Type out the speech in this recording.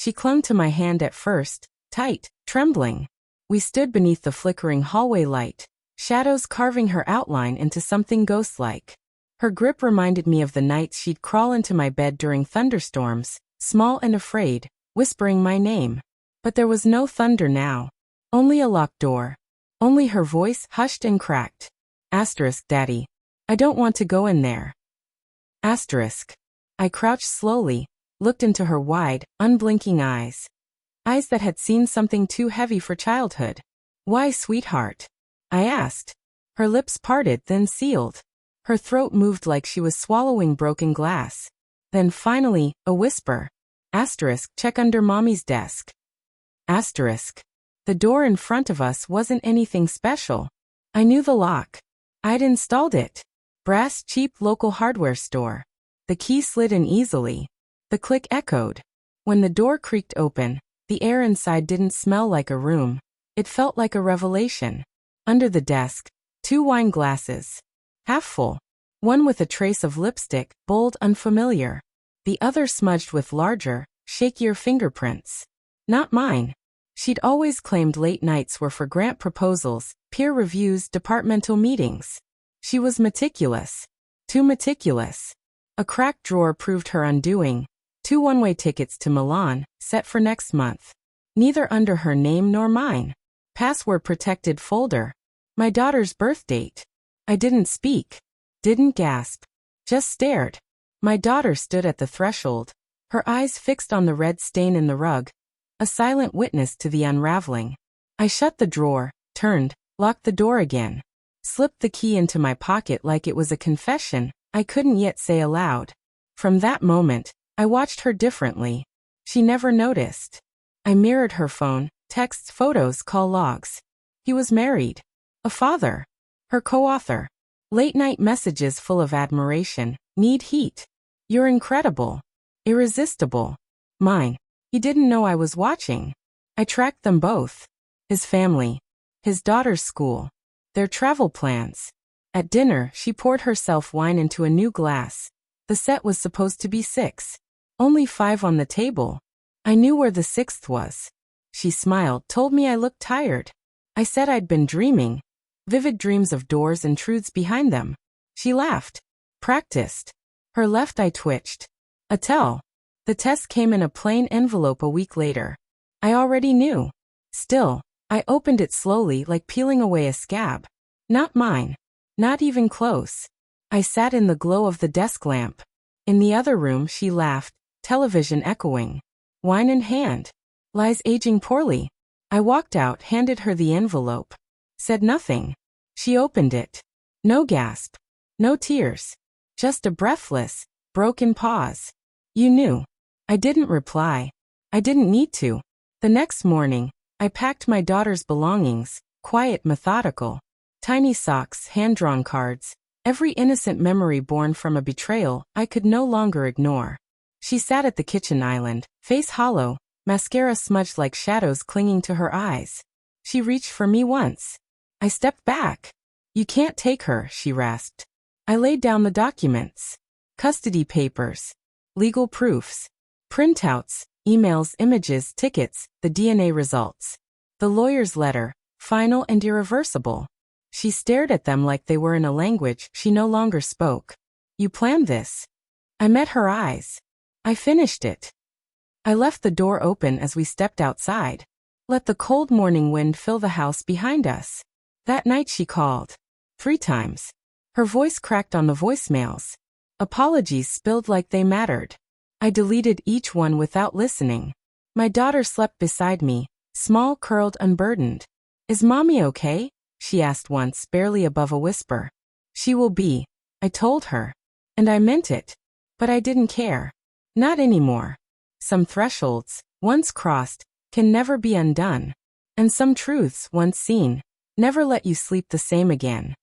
She clung to my hand at first, tight, trembling. We stood beneath the flickering hallway light, shadows carving her outline into something ghost-like. Her grip reminded me of the nights she'd crawl into my bed during thunderstorms, small and afraid, whispering my name. But there was no thunder now. Only a locked door. Only her voice, hushed and cracked. Daddy. I don't want to go in there. I crouched slowly, looked into her wide, unblinking eyes. Eyes that had seen something too heavy for childhood. Why, sweetheart? I asked. Her lips parted, then sealed. Her throat moved like she was swallowing broken glass. Then finally, a whisper. Check under Mommy's desk. The door in front of us wasn't anything special. I knew the lock. I'd installed it. Brass, cheap local hardware store. The key slid in easily. The click echoed. When the door creaked open, the air inside didn't smell like a room. It felt like a revelation. Under the desk, 2 wine glasses. Half full. One with a trace of lipstick, bold, unfamiliar. The other smudged with larger, shakier fingerprints. Not mine. She'd always claimed late nights were for grant proposals, peer reviews, departmental meetings. She was meticulous. Too meticulous. A cracked drawer proved her undoing. 2 one-way tickets to Milan, set for next month. Neither under her name nor mine. Password-protected folder. My daughter's birth date. I didn't speak. Didn't gasp. Just stared. My daughter stood at the threshold, her eyes fixed on the red stain in the rug, a silent witness to the unraveling. I shut the drawer, turned, locked the door again, slipped the key into my pocket like it was a confession I couldn't yet say aloud. From that moment, I watched her differently. She never noticed. I mirrored her phone, texts, photos, call logs. He was married. A father. Her co-author. Late-night messages full of admiration. Need heat. You're incredible. Irresistible. Mine. He didn't know I was watching. I tracked them both. His family. His daughter's school. Their travel plans. At dinner, she poured herself wine into a new glass. The set was supposed to be 6. Only 5 on the table. I knew where the 6th was. She smiled, told me I looked tired. I said I'd been dreaming. Vivid dreams of doors and truths behind them. She laughed. Practiced. Her left eye twitched. A tell. The test came in a plain envelope a week later. I already knew. Still, I opened it slowly like peeling away a scab. Not mine. Not even close. I sat in the glow of the desk lamp. In the other room she laughed, television echoing. Wine in hand. Lies aging poorly. I walked out, handed her the envelope. Said nothing. She opened it. No gasp. No tears. Just a breathless, broken pause. You knew. I didn't reply. I didn't need to. The next morning, I packed my daughter's belongings, quiet, methodical. Tiny socks, hand-drawn cards, every innocent memory born from a betrayal I could no longer ignore. She sat at the kitchen island, face hollow, mascara smudged like shadows clinging to her eyes. She reached for me once. I stepped back. You can't take her, she rasped. I laid down the documents. Custody papers. Legal proofs. Printouts, emails, images, tickets, the DNA results. The lawyer's letter, final and irreversible. She stared at them like they were in a language she no longer spoke. You planned this. I met her eyes. I finished it. I left the door open as we stepped outside. Let the cold morning wind fill the house behind us. That night she called. 3 times. Her voice cracked on the voicemails. Apologies spilled like they mattered. I deleted each one without listening. My daughter slept beside me, small, curled, unburdened. Is Mommy okay? She asked once, barely above a whisper. She will be, I told her. And I meant it. But I didn't care. Not anymore. Some thresholds, once crossed, can never be undone. And some truths, once seen, never let you sleep the same again.